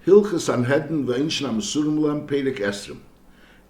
Hilchas Snahedrin v'Einshin Amasurim Lem Perek Esrim.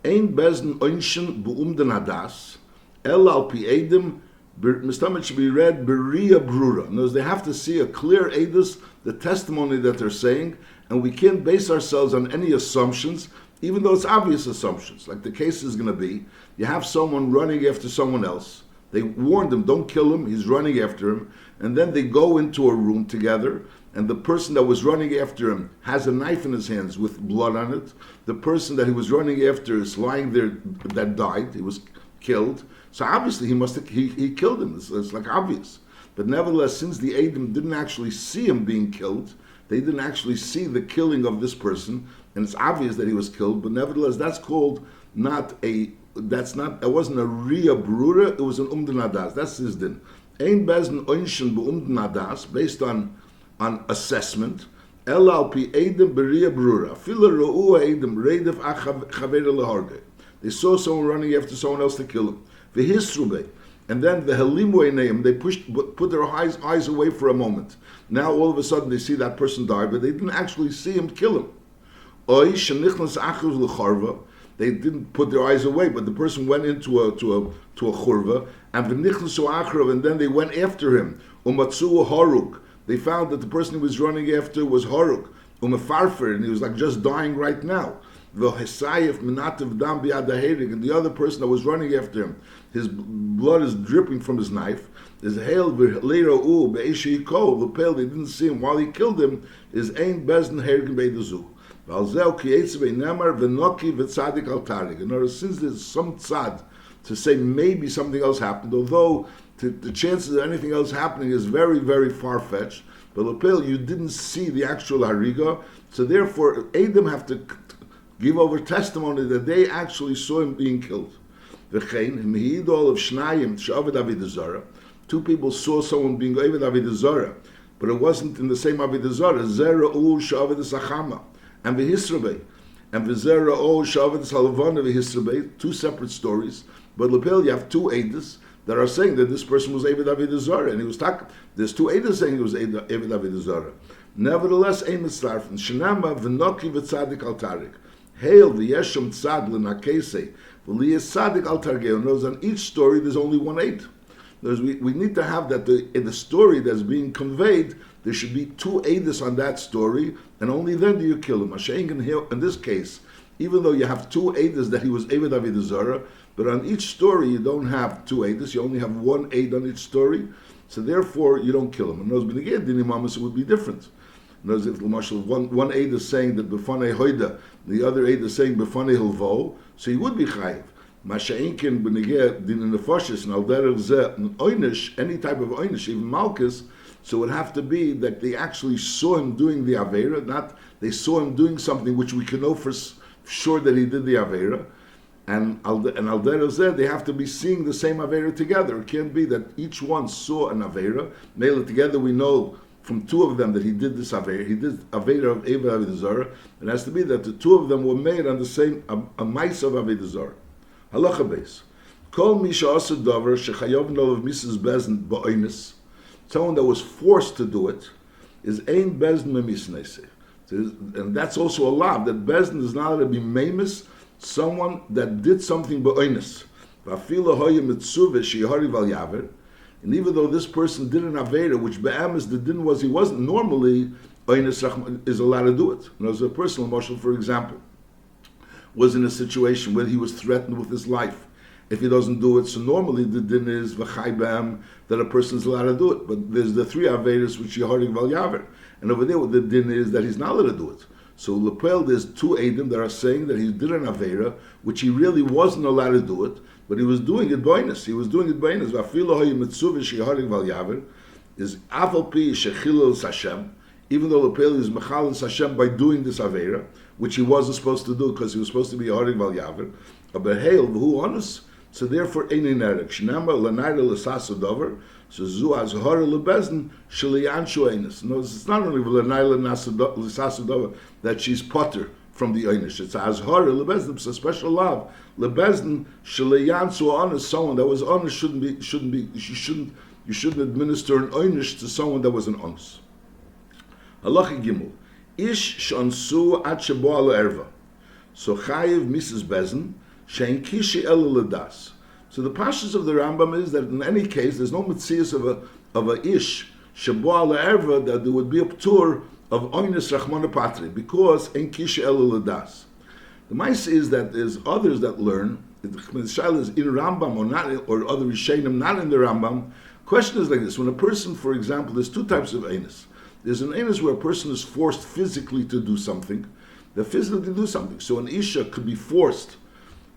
Ein Bezdin Einshin Bu'umden Hadas El Al Pi Edim. Mistamit should be read Beria Brura. In other words, they have to see a clear edus, the testimony that they're saying, and we can't base ourselves on any assumptions, even though it's obvious assumptions. Like the case is going to be, you have someone running after someone else. They warned him, don't kill him, he's running after him. And then they go into a room together, and the person that was running after him has a knife in his hands with blood on it. The person that he was running after is lying there that died, he was killed. So obviously he killed him. It's like obvious. But nevertheless, since the Edom didn't actually see him being killed, they didn't actually see the killing of this person, and it's obvious that he was killed, but nevertheless, it wasn't a Ria Brura, it was an Umden Hadas. That's his din. Ein Bezdin Einshin Bu'umden Hadas, based on assessment. El al pi Edom Beria Brura. Fila Ra'u Edom Reidef Chavera Leharge. They saw someone running after someone else to kill him. V'hisrube. And then the Helimu Einayim, they put their eyes away for a moment. Now all of a sudden they see that person die, but they didn't actually see him kill him. Oy shenichnas achiv lecharva. They didn't put their eyes away, but the person went into a churva, and v'nichnasu achrav, and then they went after him. Umatzu haruk. They found that the person he was running after was haruk. Umefarfer, and he was like just dying right now. V'hesayif minativ dam b'yadaherik, and the other person that was running after him, his blood is dripping from his knife. Is hail v'leira'u be'eshiko l'pel. They didn't see him while he killed him. Is ein bezdin hergin beidazu. V'alzeu ki'etz v'nemar v'noki v'tzadik al tarik. In other words, since there's some tzad to say maybe something else happened, although the chances of anything else happening is very, very far-fetched. But l'pel, you didn't see the actual hariga, so therefore Edom have to give over testimony that they actually saw him being killed. V'chein, mihidol of shnayim she'aved avodah zarah. Two people saw someone being aved avodah zarah, but it wasn't in the same avodah zarah. Zera'u she'aved sachama and v'hisrabei, and v'zera'u she'aved salavana v'hisrabei. Two separate stories, but lepel you have two edus that are saying that this person was aved avodah zarah, and he was talking. There's two edus saying he was aved avodah zarah. Nevertheless, ein mitzarfen shenama v'noki v'tzadik al tarik. Hail the Yesham Tzad l'nakese, v'liyes Tzadik al targeu. Knows on each story there's only one eight. We need to have that in the story that's being conveyed, there should be two eidos on that story, and only then do you kill him. In this case, even though you have two eidos that he was Eved Avodah Zarah, but on each story you don't have two eidos, you only have one aid on each story, so therefore you don't kill him. And those beneged din imamis would be different. Knows if one aid is saying that b'fanei hoida, the other aid is saying b'fanei hilvo, so he would be chayiv. Masha'inkin b'negeh din nefashis and al derech zeh oynish, any type of oynish, even malchus, so it would have to be that they actually saw him doing the avera, not they saw him doing something which we can know for sure that he did the avera, and al derech zeh they have to be seeing the same avera together. It can't be that each one saw an avera. Mele together we know from two of them that he did this Aveira. He did Aveira of Eved Avodah Zarah. It has to be that the two of them were made on the same, a mice of Avodah Zarah. Halacha beis. Kol mi she'asa davar shechayav nolav Mrs. Bezdin ba'oinis. Someone that was forced to do it is ein Bezdin memisneise. And that's also a law, that Bezdin is not to be memis, someone that did something ba'oinis. V'afila hoya mitzuve she'yahari val yaver. And even though this person did an Aveira, which Be'amis the din was, he wasn't normally, is allowed to do it. And as a personal marshal, for example, was in a situation where he was threatened with his life. If he doesn't do it, so normally the din is V'chai Be'am, that a person is allowed to do it. But there's the three Aveiras which Yehorig Val Yaver. And over there, the din is that he's not allowed to do it. So Lepel, there's two Edom that are saying that he did an Aveira, which he really wasn't allowed to do it, but he was doing it boinus. He was doing it boinus. V'afilo hoyi mitzuv she'yaharig val yaver is afal pi shechilel Hashem. Even though Lepel is mechalel Hashem by doing this Aveira, which he wasn't supposed to do because he was supposed to be yaharig val yaver, but hail v'hu honest. So therefore, eini nerek shnama l'nayra l'sasu dover. So zu azhara lebezdin sheliyanshu einis. No, it's not only l'nayra l'sasu dover that she's potter from the einish. It's azhara lebezdin. It's a special love. Lebezdin sheliyansu honest. Someone that was honest shouldn't be. You shouldn't administer an einish to someone that was an honest. Halacha gimel. Ish shonsu at shebo al erva. So chayiv Mrs. Bezen, shein kishi el ledas. So the pashas of the Rambam is that in any case, there's no mitzias of a ish, shebo al erva, that there would be a ptur of oinus rachmana patri, because ein kishi el ledas. The mice is that there's others that learn, the shaila is in Rambam or not, or other Rishonim not in the Rambam. Question is like this: when a person, for example, there's two types of einus. There's an einus where a person is forced physically to do something. They're physically to do something. So an isha could be forced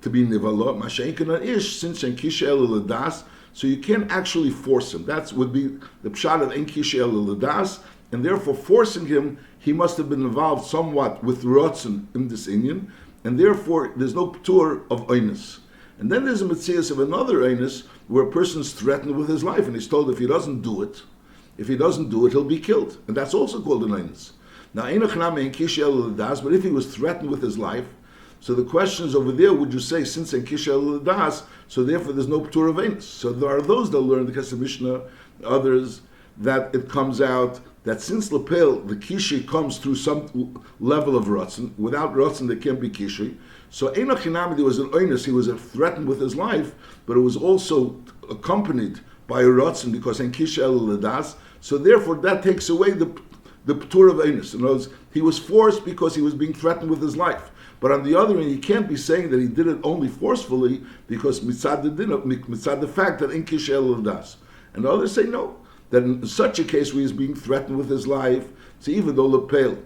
to be nivala, masha'inkan an ish, since en kisha el ledas, so you can't actually force him. That would be the pshat of en kisha el ledas, and therefore forcing him, he must have been involved somewhat with rotzen in this inyan, and therefore there's no ptur of einus. And then there's a mitzias of another einus where a person is threatened with his life, and he's told if he doesn't do it, he'll be killed. And that's also called an einus. Now, but if he was threatened with his life, so the question is over there, would you say, since en kisha das, so therefore there's no ptur of einus? So there are those that learn the Kesef Mishnah, others, that it comes out that since lepel, the kishi comes through some level of rotzen, without rotzen there can't be kishi. So Enoch Hinami, there was an oinus, he was threatened with his life, but it was also accompanied by a rotzen because en kisha el ledas. So therefore that takes away the ptur of einus. In other words, he was forced because he was being threatened with his life. But on the other hand, he can't be saying that he did it only forcefully because mitzad the fact that en kisha el ledas. And others say no, that in such a case where he's being threatened with his life, so even though lepel,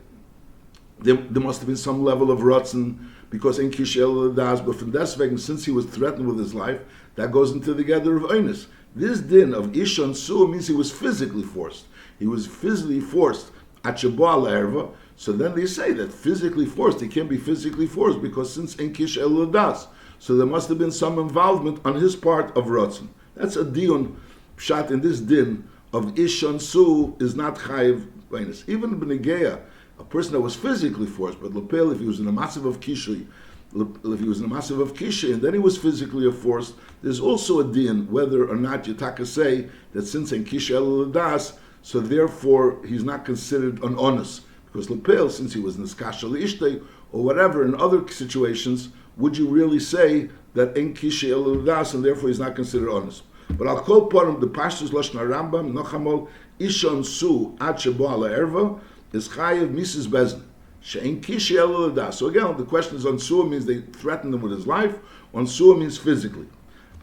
there must have been some level of rotzen because en kisha el ledas, but from deswegen, since he was threatened with his life, that goes into the gather of einus. This din of ishon su means he was physically forced. He was physically forced at shebo al erva. So then they say that physically forced, he can't be physically forced because since en kisha el ledas, so there must have been some involvement on his part of rotzen. That's a dion pshat in this din of ishon su is not chayiv einus. Even b'negeya, a person that was physically forced, but lepel, if he was in a massive of kishui, and then he was physically forced, there's also a din whether or not Yitaka say that since en kisha el ledas, so therefore he's not considered an honest. Because lepel, since he was niskasha leishtei or whatever, in other situations, would you really say that en kisha el ledas and therefore he's not considered honest? But I'll call upon him the pashtus lashon Rambam nochamol ishon su ad shebo ala erva is chayiv Mrs. Bezen. She'en kisha el ledas. So again, the question is on suah means they threatened him with his life. On suah means physically.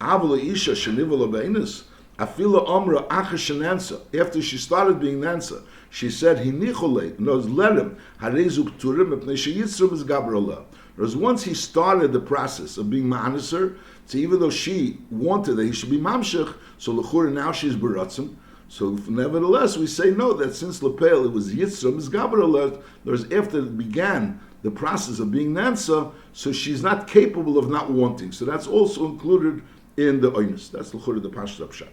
Avla isha shenivel beinus. Afila omra acha shenansa. After she started being nansa, she said hinichole. No, let him. Harezu pturim epnei sheyitzrum is gabrala. Whereas once he started the process of being ma'aniser, so even though she wanted that he should be mamshech, so l'chura now she's baratzim. So nevertheless, we say no, that since lepel it was yitzrum is gabrala. Whereas after it began the process of being nansa, so she's not capable of not wanting. So that's also included in the oinus. That's l'chura the pashut pshat.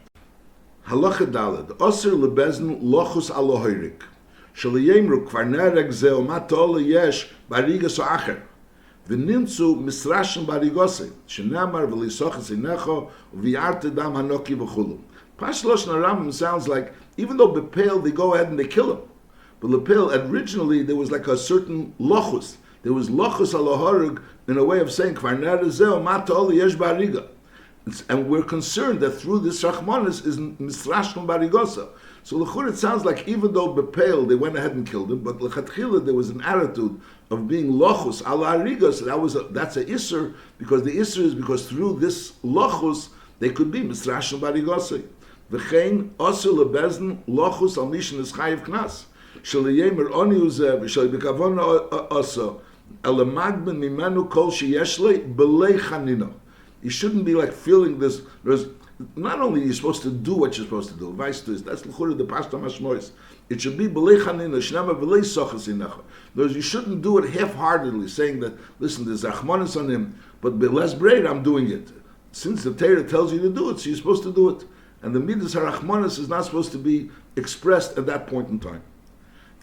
Halacha daled osir lebezn lochus alohirik shaliyemru kvar nereg zeo matol yesh barigas acher v'nimtzu misrashim barigose shenamar v'lisoches inecho v'yarte dam hanoki v'chulu. Pashlosh Naram sounds like even though bepel they go ahead and they kill him, but lepel originally there was like a certain lochus. There was lochus alohirik in a way of saying kvar nereg zeo matol yesh bariga. And we're concerned that through this Rachmanis is Misrashim Barigosa. So l'chur it sounds like even though Bepel they went ahead and killed him, but l'chatchila there was an attitude of being lochus ala arigos. That's a isser because the isser is because through this lochus they could be Misrashim Barigosa. V'chein osir lebezn lochus al mishin is chayiv knas. Shaliyemer oni uzeh v'shalibikavon osa elamagben mimenu kol sheyeshle belei chanino. You shouldn't be like feeling this. There's not only you're supposed to do what you're supposed to do. Vice to that's l'chura the pasta mashmois. It should be b'leichanin l'shnama b'lei sochas inecha. There's you shouldn't do it half-heartedly, saying that listen, there's achmanis on him, but less braid, I'm doing it. Since the Torah tells you to do it, so you're supposed to do it. And the midas harachmanis is not supposed to be expressed at that point in time.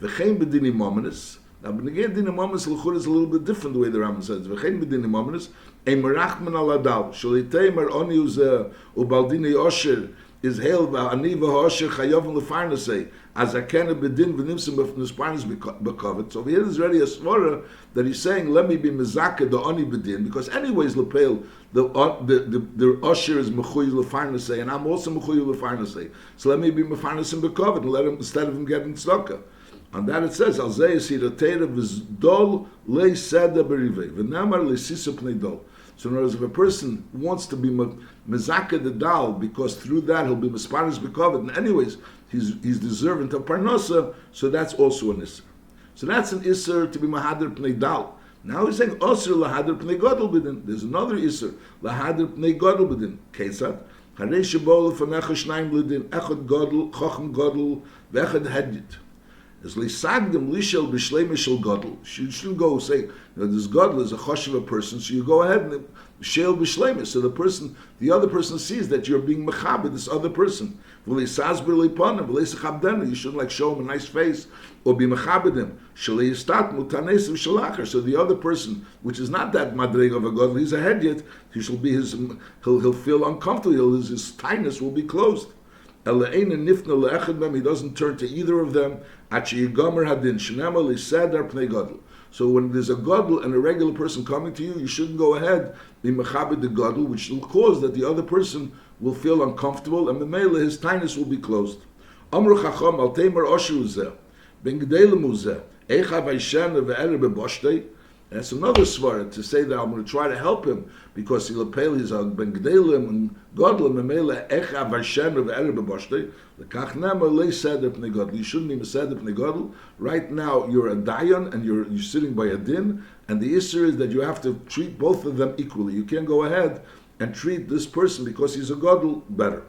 V'chein b'dini mominus. Now, but again, dini mominus l'chura is a little bit different the way the Rambam says. V'chein b'dini mominus. Ein merachman al adal, sholitei mer oni ubaldini osher is hail va'ani v'hosher chayovim lefarnasei as akena bedin v'nimsim v'nisparnas b'kovet. So here is already a svara that he's saying, let me be mezaka the oni bedin, because anyways lepel the osher is mechuy lefarnasei, and I'm also mechuy lefarnasei. So let me be mefarnasim b'kovet and let him, instead of him getting tzedakah. On that it says, Al zeh yisir atera v'zdol lei seda berivei v'namar le'sisa pnei dol. So in other words, if a person wants to be mezaka the dal, because through that he'll be misparis b'kovet, and anyways he's deserving of parnasa, so that's also an isser. So that's an isser to be mahadir pnei dal. Now he's saying osir lahadir pnei gadol b'din. There's another isser lahadir pnei gadol b'din. Ketzad harei shebo lefanecha shnayim l'din echad gadol chacham gadol ve'echad hedjit. As lisagdim lishel b'shlei mishel gadol. You shouldn't go say, this gadol is a choshev a person, so you go ahead and shel b'shleimis. So the other person sees that you're being mechaber this other person. You shouldn't like show him a nice face or be mechaber him. So the other person, which is not that madrig of a gadol, he's a head yet. He'll feel uncomfortable. His tightness will be closed. He doesn't turn to either of them. So when there's a gadol and a regular person coming to you, you shouldn't go ahead be mechabed the gadol, which will cause that the other person will feel uncomfortable, and memela his tightness will be closed. Amru chacham al teimer oshu zeh ben gedelim zeh echav aishan ve'erer beboshtei. That's another svara to say that I'm going to try to help him because he's a ben gedelim and gadol memela echav aishan ve'erer beboshtei. Lekach nemer lei seder pnei gadol. You shouldn't be seder pnei gadol. Right now you're a dayan and you're sitting by a din, and the issue is that you have to treat both of them equally. You can't go ahead and treat this person because he's a gadol better.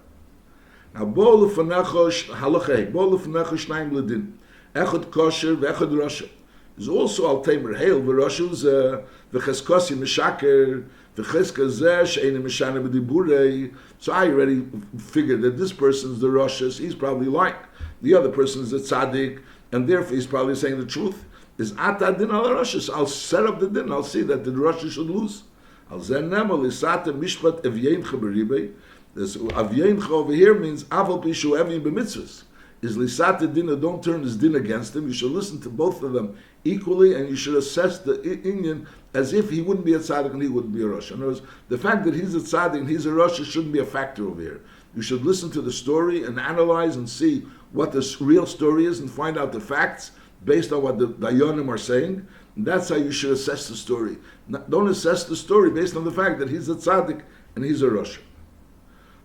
Now, bo lefanecha halachei, bo lefanecha shnayim ledin, echad kosher ve'echad rasha. There's also al tamer hail v'rashus v'cheskosi mishaker v'cheska zeh she'enim mishana b'diburei. So I already figured that this person is the rashus. He's probably like the other person is a tzaddik, and therefore he's probably saying the truth. Is ata din al rashus? I'll set up the din. I'll see that the rashus should lose. Al zen nemo lisata mishpat evyeimcha beribei. This avyeimcha over here means aval pishu evim b'mitzvahs. Is lisata dina, don't turn his din against him. You should listen to both of them equally, and you should assess the Indian as if he wouldn't be a tzaddik and he wouldn't be a rosh. In other words, the fact that he's a tzaddik and he's a rosh shouldn't be a factor over here. You should listen to the story and analyze and see what the real story is and find out the facts based on what the dayanim are saying. And that's how you should assess the story. Don't assess the story based on the fact that he's a tzaddik and he's a rosh.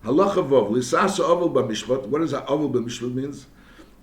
Halacha vov lisasa ovel b'mishpat. What does that ovel b'mishpat means?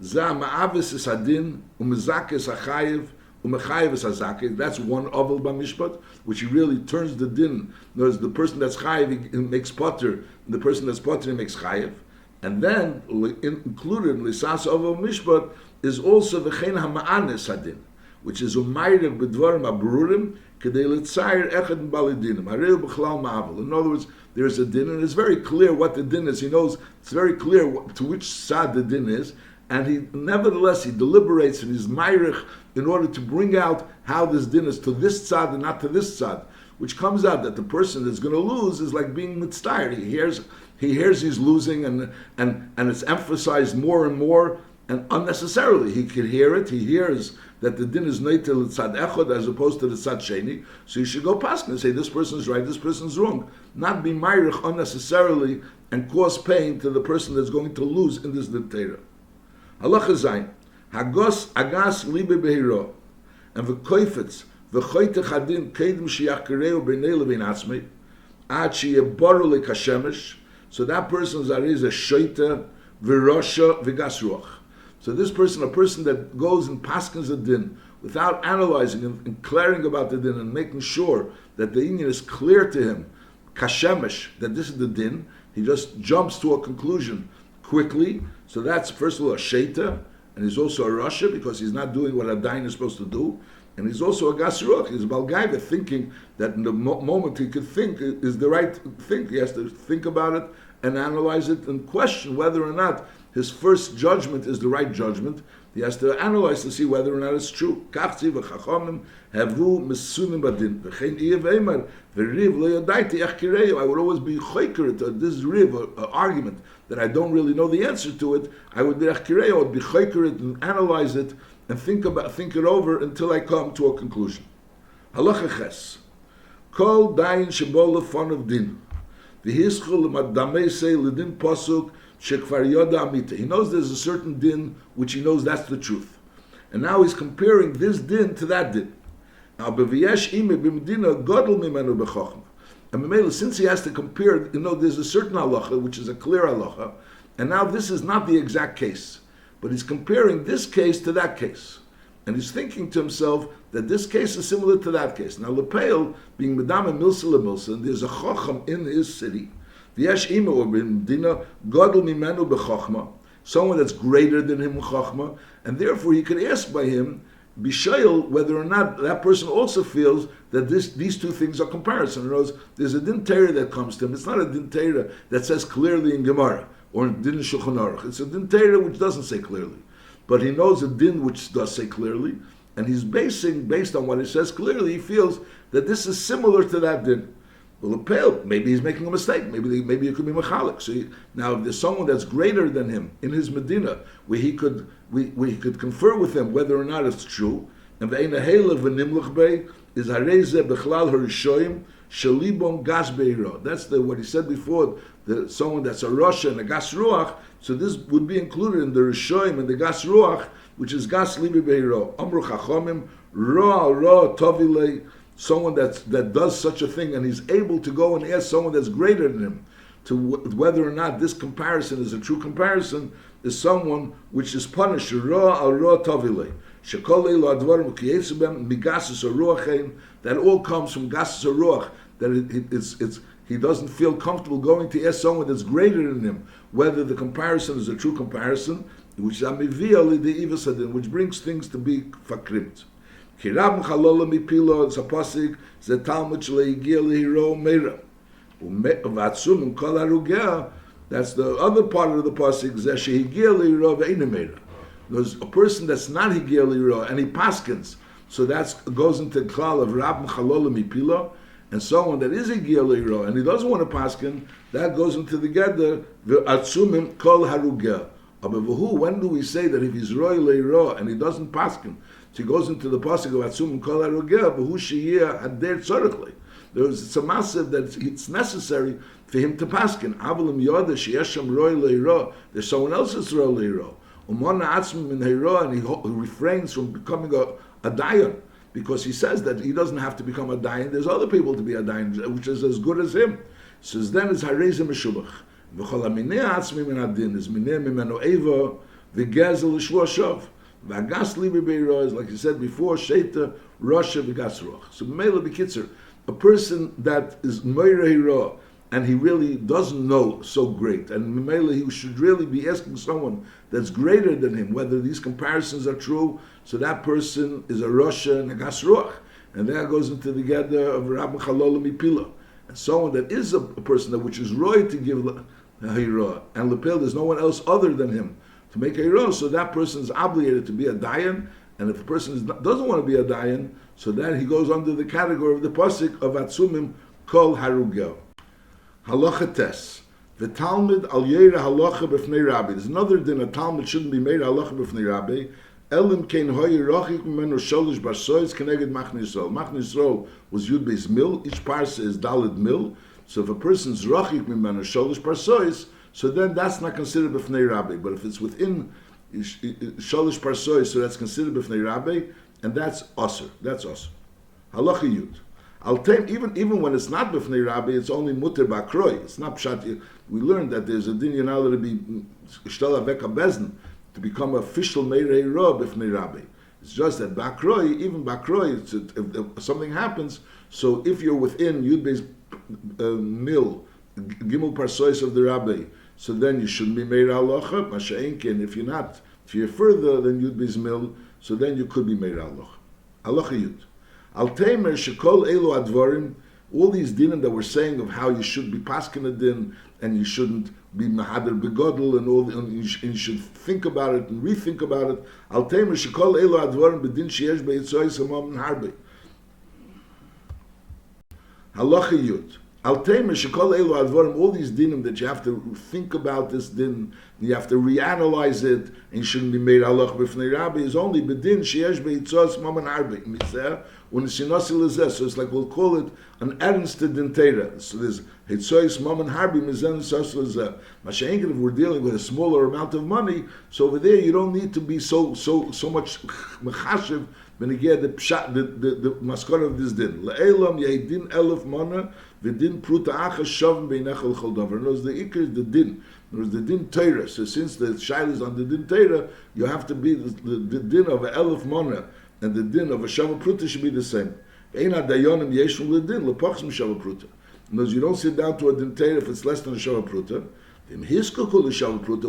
Za ma'avis is hadin umezake is hachayev umechayev is hazake. That's one ovel b'mishpat, which he really turns the din. There's the person that's chayev he makes potter, and the person that's potter he makes chayev. And then included in lisasa ovel mishpat is also v'chein hama'anes hadin, which is umayrik b'dvarim abrurim kedei litzayir echad b'alidinim hareu b'chlal ma'avel. In other words, there's a din, and it's very clear what the din is. He knows it's very clear to which side the din is, and he deliberates and he's mayrich in order to bring out how this din is to this side and not to this side, which comes out that the person that's going to lose is like being mitzvah. He hears he's losing, and it's emphasized more and more, and unnecessarily. He can hear it. He hears that the din is neitel tzad echad as opposed to the tzad sheni. So you should go past and say this person's right, this person's wrong. Not be mayrich unnecessarily and cause pain to the person that's going to lose in this dictator. Halacha zayin hagos agas libe behiro and v'koifetz v'choyte chadin kedim sheyachkereu b'nei levin atzmei ad sheyebaru lekashemesh. So that person is a shoyte v'rosha v'gas ruach. So this person, a person that goes and paskins a din without analyzing and clearing about the din and making sure that the Indian is clear to him, kashemesh, that this is the din, he just jumps to a conclusion quickly. So that's first of all a sheita, and he's also a rasha because he's not doing what a dain is supposed to do, and he's also a gasruach. He's a balgaiva, thinking that in the moment he could think is the right thing. He has to think about it and analyze it and question whether or not his first judgment is the right judgment, He has to analyze to see whether or not it's true. I would always be choker to this riv, argument that I don't really know the answer to it. I would be choker it and analyze it and think it over until I come to a conclusion. Halacha ches. Kol dayin shebol lefon of din. V'hischul l'madamei say l'din pasuk shekvar yoda amita. He knows there's a certain din which he knows that's the truth. And now he's comparing this din to that din. Now, b'v'yesh ime b'medina godel mimenu b'chochma. And since he has to compare, there's a certain halacha which is a clear halacha, and now this is not the exact case. But he's comparing this case to that case. And he's thinking to himself that this case is similar to that case. Now, Lepeil, being Medama Milsa LeMilsa, and there's a Chacham in his city, V'yesh Ima or B'Medina, Godel Mimenu B'Chachma, someone that's greater than him Chachma, and therefore he could ask by him, B'Shail, whether or not that person also feels that these two things are comparison. In other words, there's a Din Torah that comes to him. It's not a Din Torah that says clearly in Gemara, or in Din Shulchan Aruch. It's a Din Torah which doesn't say clearly. But he knows a din which does say clearly, and he's based on what it says clearly, he feels that this is similar to that din. Well, maybe he's making a mistake. Maybe it could be machalik. So now, if there's someone that's greater than him in his medina, where he could confer with him whether or not it's true, and ve'ena hela v'nimluch bei is hareze bechlal harishoyim shalibon gas beiro. That's what he said before. Someone that's a Rasha and a Gas Ruach, so this would be included in the Rishoim and the Gas Ruach, which is Gas Libi Beiro. Amru Chachomim, Ra Tovile, someone that does such a thing, and he's able to go and ask someone that's greater than him to whether or not this comparison is a true comparison, is someone which is punished. Ra Tovile. That all comes from Gasus Ruach, that he doesn't feel comfortable going to ask someone that's greater than him whether the comparison is a true comparison, which brings things to be fakrimt. That's the other part of the pasuk. There's a person that's not higil liro and he paskins, so that goes into the klal of rab chalol mipilo. And someone that is a giyaliro and he doesn't want to paskin, that goes into the gather the atzumim kol harugah. When do we say that if he's roy leiro and he doesn't paskin, so he goes into the pasuk of atzumim kol harugah, behu sheyeh hader tzorichle. It's a massive that it's necessary for him to paskin. Avalim yoda sheyeshem roy leiro. There's someone else that's roy leiro. Umana atzmim in heiro, and he refrains from becoming a dayan. Because he says that he doesn't have to become a dayan. There's other people to be a dayan, which is as good as him. Says then it's harezim meshubach. V'chol aminei atzmi min adin is minei mimenu eva v'gezel l'shua shov. V'agas libi beiro is, like you said before, sheita rasha v'gas ruach. So mele b'kitzer, a person that is meirei hira and he really doesn't know so great, and mele he should really be asking someone that's greater than him whether these comparisons are true. So that person is a Rasha and a Gas Ruach. And that goes into the gather of Rabbi Chalol Mipila. And someone that is a person which is Roy to give Hira, and Lepil, there's no one else other than him to make Hira, so that person is obligated to be a Dayan. And if a person doesn't want to be a Dayan, so then he goes under the category of the Pasik of Atzumim Kol Harugel. Halacha Tes. The Talmud al Yera Halacha B'fnei Rabbi. There's another din, a Talmud shouldn't be made Halacha B'fnei Rabbi. Elim kein hoye rochik mimenu sholish barsois keneged Machne Yisrael. Machne Yisrael was Yud Beis Mil. Each parsa is Daled Mil. So if a person's rochik mimenu sholish barsois, so then that's not considered b'fnei Rabbi. But if it's within sholish barsois, so that's considered b'fnei Rabbi, and that's osir. That's osir. Halacha Yud. I'll tell even when it's not b'fnei Rabbi, it's only muter ba'kroi. It's not pshat. We learned that there's a din yanal to be shtel avek bezn, to become official meirei rob b'fnei Rabbi. It's just that bakroi, even bakroi, if something happens, so if you're within Yud Beis Mil, Gimel Parsois of the Rabbi, so then you shouldn't be meir halacha. Masha'enkin, if you're further than Yud Beis Mil, so then you could be meir halacha. Halacha Yud. Al Teimer shekol elu advarim, all these dinim that we're saying of how you should be paskin a din and you shouldn't, be mahader begodel and all, and you should think about it and rethink about it. Al temer shekol elo advarim bedin sheyesh beitzois hamam harbe. Halacha yud. Al temer shekol elo advarim, all these dinim that you have to think about this din, you have to reanalyze it, and you shouldn't be made halach b'fnei rabbi, is only bedin sheyesh beitzois hamam harbe. Mitzvah. So it's like we'll call it an ernst din Torah. So there's hitzois mom and harbi mizen soslezer. Mashenkin, if we're dealing with a smaller amount of money, so over there you don't need to be so much mechashiv when you get the maskor of this din. Le'elam yeidin elef mana v'din pruta achas shavim beinechel chol davar. And the ikar is the din. There's the din Torah. So since the shail is on the din Torah, you have to be the din of a elef mana. And the din of a shava pruta should be the same. In other words, you don't sit down to a din Torah if it's less than a shava pruta.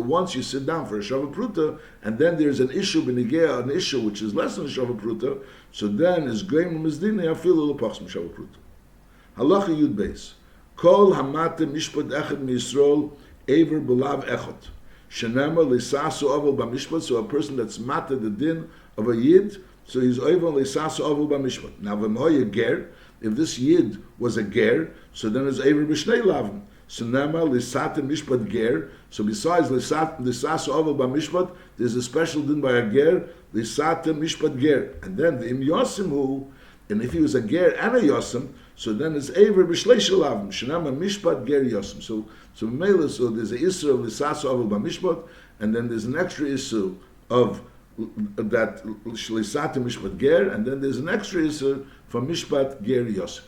Once you sit down for a shava pruta, and then there's an issue an issue which is less than a shava pruta, so then is greim mizdina afilu lepachs shava pruta. Halacha yud beis. Kol hamate mishpat echad miyisrael ever belav echad. Shenema lisasu aval b'mishpat. So a person that's mated the din of a yid, so he's over lisasu aval b'mishpat. Now v'mhoya ger, if this yid was a ger, so then it's over b'shnei lavim. So nema lisat mishpat ger. So besides lisasu aval b'mishpat, there's a special din by a ger, lisat mishpat ger. And then the im yosim and if he was a ger and a yosim, so then it's over b'shleish lavim. Shenema mishpat ger yosim. So there's a issue of lisasu aval b'mishpat, and then there's an extra issue of that shlisat mishpat ger, and then there's an extra issue for mishpat ger yosef.